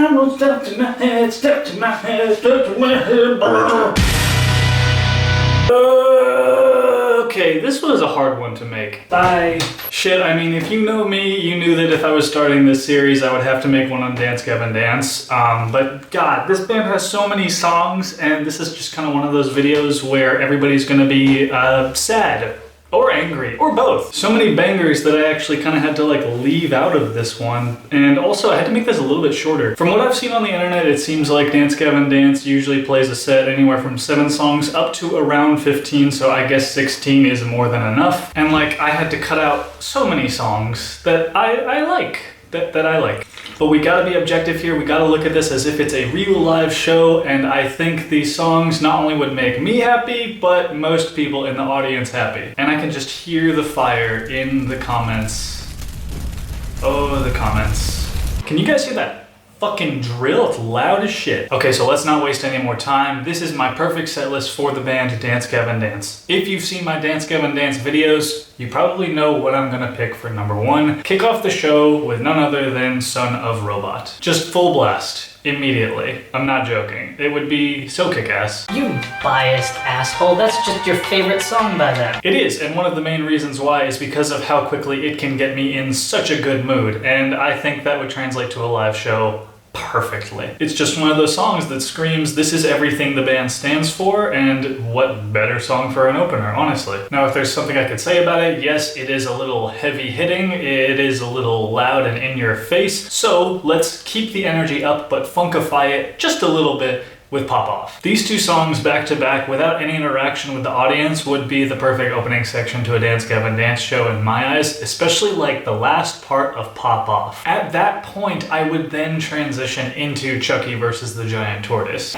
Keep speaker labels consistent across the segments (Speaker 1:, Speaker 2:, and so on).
Speaker 1: I will step to my head, step to my head, step to my head. Okay, this was a hard one to make. Shit, I mean, if you know me, you knew that if I was starting this series, I would have to make one on Dance Gavin Dance. But God, this band has so many songs, and this is just kind of one of those videos where everybody's gonna be sad. Or angry, or both. So many bangers that I actually kind of had to like leave out of this one. And also I had to make this a little bit shorter. From what I've seen on the internet, it seems like Dance Gavin Dance usually plays a set anywhere from 7 songs up to around 15, so I guess 16 is more than enough. And like, I had to cut out so many songs that I like. That I like. But we gotta be objective here, we gotta look at this as if it's a real live show, and I think these songs not only would make me happy, but most people in the audience happy. And I can just hear the fire in the comments. Oh, the comments. Can you guys hear that fucking drill? It's loud as shit. Okay, so let's not waste any more time. This is my perfect set list for the band Dance Gavin Dance. If you've seen my Dance Gavin Dance videos, you probably know what I'm gonna pick for number 1. Kick off the show with none other than Son of Robot. Just full blast, immediately. I'm not joking. It would be so kick-ass.
Speaker 2: You biased asshole, that's just your favorite song by them.
Speaker 1: It is, and one of the main reasons why is because of how quickly it can get me in such a good mood, and I think that would translate to a live show perfectly. It's just one of those songs that screams, this is everything the band stands for, and what better song for an opener, honestly. Now, if there's something I could say about it, yes, it is a little heavy hitting, it is a little loud and in your face, so let's keep the energy up but funkify it just a little bit with Pop Off. These two songs back to back without any interaction with the audience would be the perfect opening section to a Dance Gavin Dance show in my eyes, especially like the last part of Pop Off. At that point, I would then transition into Chucky versus the Giant Tortoise.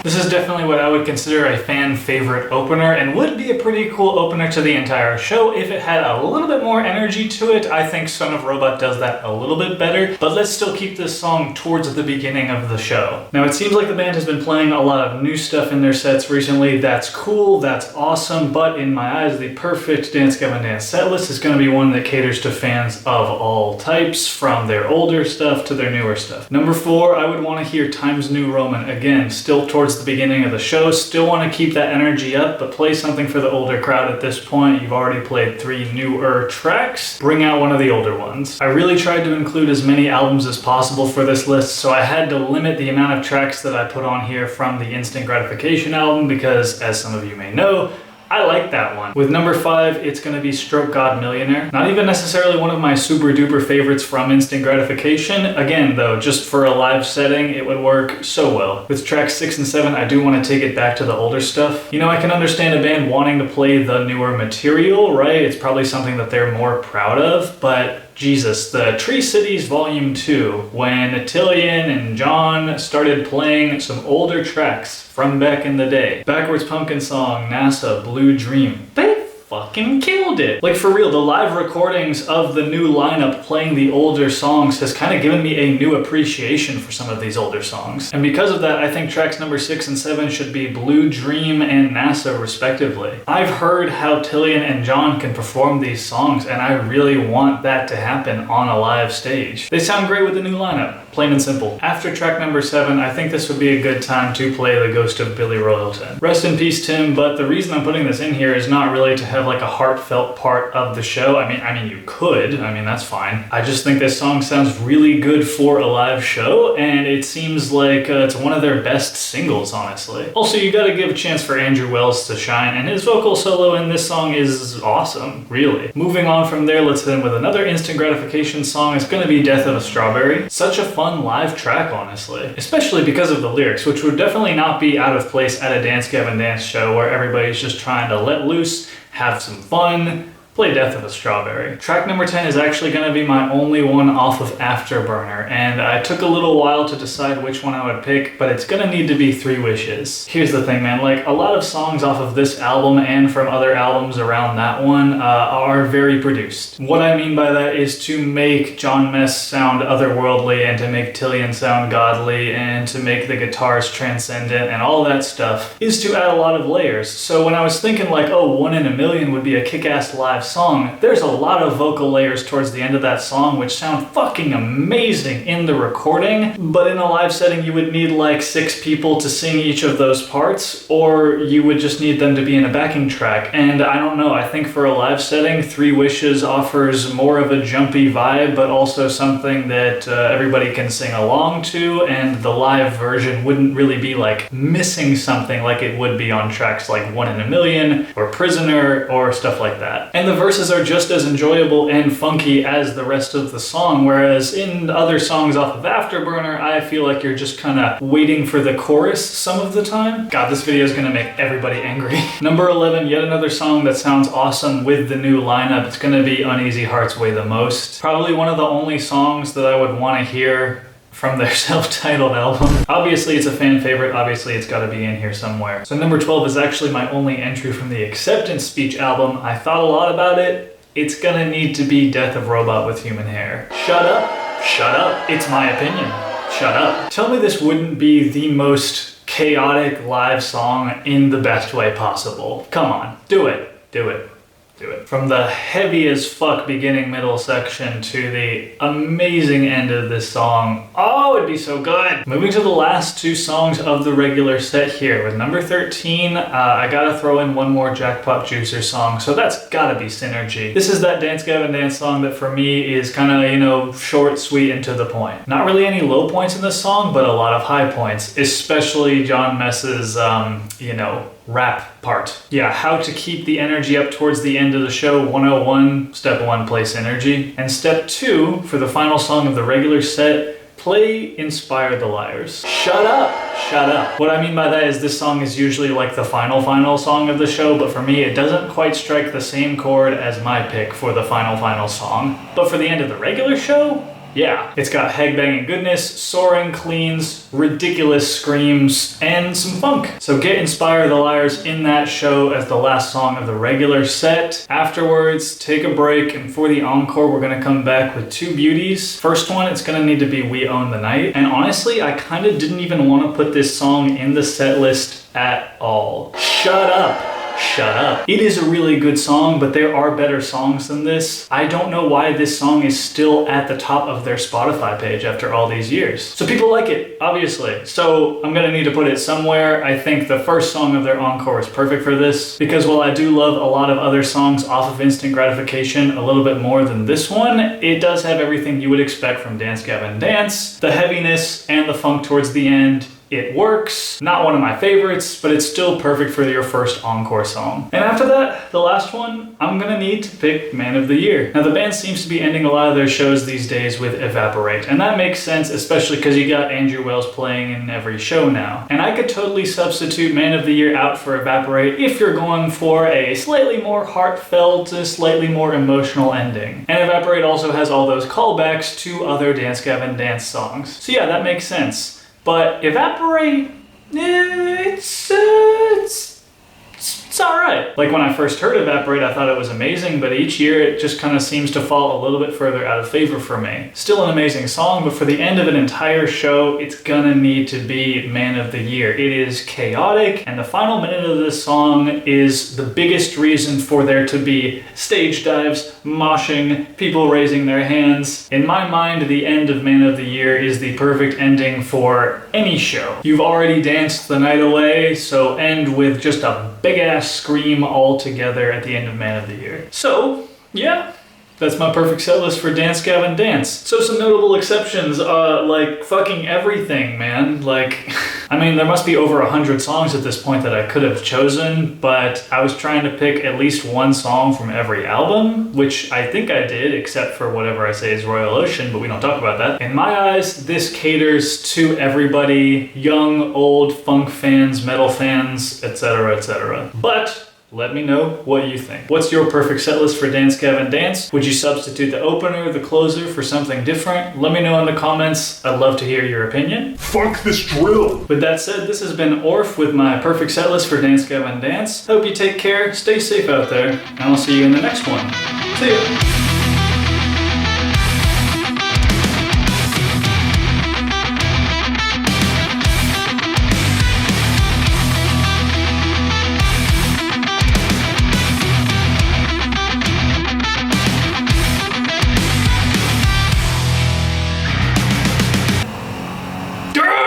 Speaker 1: This is definitely what I would consider a fan favorite opener and would be a pretty cool opener to the entire show if it had a little bit more energy to it. I think Son of Robot does that a little bit better, but let's still keep this song towards the beginning of the show. Now, it seems like the band has been playing a lot of new stuff in their sets recently. That's cool, that's awesome, but in my eyes, the perfect Dance Gavin Dance set list is going to be one that caters to fans of all types, from their older stuff to their newer stuff. Number 4, I would want to hear Times New Roman, again, still towards the beginning of the show. Still want to keep that energy up, but play something for the older crowd at this point. You've already played 3 newer tracks. Bring out one of the older ones. I really tried to include as many albums as possible for this list, so I had to limit the amount of tracks that I put on here from the Instant Gratification album because, as some of you may know, I like that one. With number 5, it's gonna be Stroke God Millionaire. Not even necessarily one of my super duper favorites from Instant Gratification. Again though, just for a live setting, it would work so well. With tracks 6 and 7, I do want to take it back to the older stuff. You know, I can understand a band wanting to play the newer material, right? It's probably something that they're more proud of, but Jesus, the Tree Cities Volume 2, when Tillian and John started playing some older tracks from back in the day. Backwards Pumpkin Song, NASA, Blue Dream. They fucking killed it. Like, for real, the live recordings of the new lineup playing the older songs has kind of given me a new appreciation for some of these older songs. And because of that, I think tracks number 6 and 7 should be Blue Dream and NASA respectively. I've heard how Tillian and John can perform these songs, and I really want that to happen on a live stage. They sound great with the new lineup, plain and simple. After track number 7, I think this would be a good time to play The Ghost of Billy Royalton. Rest in peace, Tim, but the reason I'm putting this in here is not really to have like a heartfelt part of the show. I mean you could, that's fine. I just think this song sounds really good for a live show, and it seems like it's one of their best singles, honestly. Also, you gotta give a chance for Andrew Wells to shine, and his vocal solo in this song is awesome, really. Moving on from there, let's hit him with another Instant Gratification song. It's gonna be Death of a Strawberry. Such a fun live track, honestly, especially because of the lyrics, which would definitely not be out of place at a Dance Gavin Dance show where everybody's just trying to let loose, have some fun, play Death of a Strawberry. Track number 10 is actually going to be my only one off of Afterburner, and I took a little while to decide which one I would pick, but it's going to need to be 3 Wishes. Here's the thing, man, like, a lot of songs off of this album and from other albums around that one are very produced. What I mean by that is to make John Mess sound otherworldly, and to make Tillian sound godly, and to make the guitars transcendent, and all that stuff is to add a lot of layers. So when I was thinking like, oh, 1 in a Million would be a kick-ass live song. There's a lot of vocal layers towards the end of that song which sound fucking amazing in the recording, but in a live setting you would need like 6 people to sing each of those parts, or you would just need them to be in a backing track. And I don't know, I think for a live setting, 3 Wishes offers more of a jumpy vibe, but also something that everybody can sing along to, and the live version wouldn't really be like missing something like it would be on tracks like One in a Million or Prisoner or stuff like that. And the verses are just as enjoyable and funky as the rest of the song, whereas in other songs off of Afterburner, I feel like you're just kind of waiting for the chorus some of the time. God, this video is gonna make everybody angry. Number 11, yet another song that sounds awesome with the new lineup. It's gonna be Uneasy Hearts Weigh the Most. Probably one of the only songs that I would want to hear from their self-titled album. Obviously it's a fan favorite, obviously it's got to be in here somewhere. So number 12 is actually my only entry from the Acceptance Speech album. I thought a lot about it. It's gonna need to be Death of Robot with Human Hair. Shut up, shut up, it's my opinion. Shut up. Tell me this wouldn't be the most chaotic live song in the best way possible. Come on, do it, do it. Do it. From the heavy as fuck beginning middle section to the amazing end of this song. Oh, it'd be so good. Moving to the last 2 songs of the regular set here. With number 13, I gotta throw in one more Jackpot Juicer song, so that's gotta be Synergy. This is that Dance Gavin Dance song that for me is kind of, you know, short, sweet, and to the point. Not really any low points in this song, but a lot of high points, especially John Mess's, you know, rap part. Yeah, how to keep the energy up towards the end of the show. 101, step 1, play Synergy. And step 2, for the final song of the regular set, play Inspire the Liars. Shut up, shut up. What I mean by that is this song is usually like the final song of the show, but for me it doesn't quite strike the same chord as my pick for the final song. But for the end of the regular show, yeah, it's got headbanging goodness, soaring cleans, ridiculous screams, and some funk. So get Inspire the Liars in that show as the last song of the regular set. Afterwards, take a break, and for the encore, we're gonna come back with 2 beauties. First one, it's gonna need to be We Own the Night. And honestly, I kind of didn't even want to put this song in the set list at all. Shut up. Shut up. It is a really good song, but there are better songs than this. I don't know why this song is still at the top of their Spotify page after all these years. So people like it, obviously. So I'm gonna need to put it somewhere. I think the first song of their encore is perfect for this, because while I do love a lot of other songs off of Instant Gratification a little bit more than this one, it does have everything you would expect from Dance Gavin Dance. The heaviness and the funk towards the end. It works. Not one of my favorites, but it's still perfect for your first encore song. And after that, the last one, I'm gonna need to pick Man of the Year. Now the band seems to be ending a lot of their shows these days with Evaporate, and that makes sense, especially because you got Andrew Wells playing in every show now. And I could totally substitute Man of the Year out for Evaporate if you're going for a slightly more heartfelt, slightly more emotional ending. And Evaporate also has all those callbacks to other Dance Gavin Dance songs. So yeah, that makes sense. But Evaporate, it's alright. Like when I first heard Evaporate, I thought it was amazing, but each year it just kind of seems to fall a little bit further out of favor for me. Still an amazing song, but for the end of an entire show, it's gonna need to be Man of the Year. It is chaotic, and the final minute of this song is the biggest reason for there to be stage dives, moshing, people raising their hands. In my mind, the end of Man of the Year is the perfect ending for any show. You've already danced the night away, so end with just a big ass scream all together at the end of Man of the Year. So, yeah, that's my perfect set list for Dance Gavin Dance. So some notable exceptions, like fucking everything, man. Like, I mean, there must be over 100 songs at this point that I could have chosen, but I was trying to pick at least one song from every album, which I think I did, except for whatever I say is Royal Ocean, but we don't talk about that. In my eyes, this caters to everybody, young, old, funk fans, metal fans, etc., etc. But let me know what you think. What's your perfect set list for Dance Gavin Dance? Would you substitute the opener, the closer for something different? Let me know in the comments. I'd love to hear your opinion.
Speaker 3: Fuck this drill!
Speaker 1: With that said, this has been Orf with my perfect set list for Dance Gavin Dance. Hope you take care, stay safe out there, and I'll see you in the next one. See ya!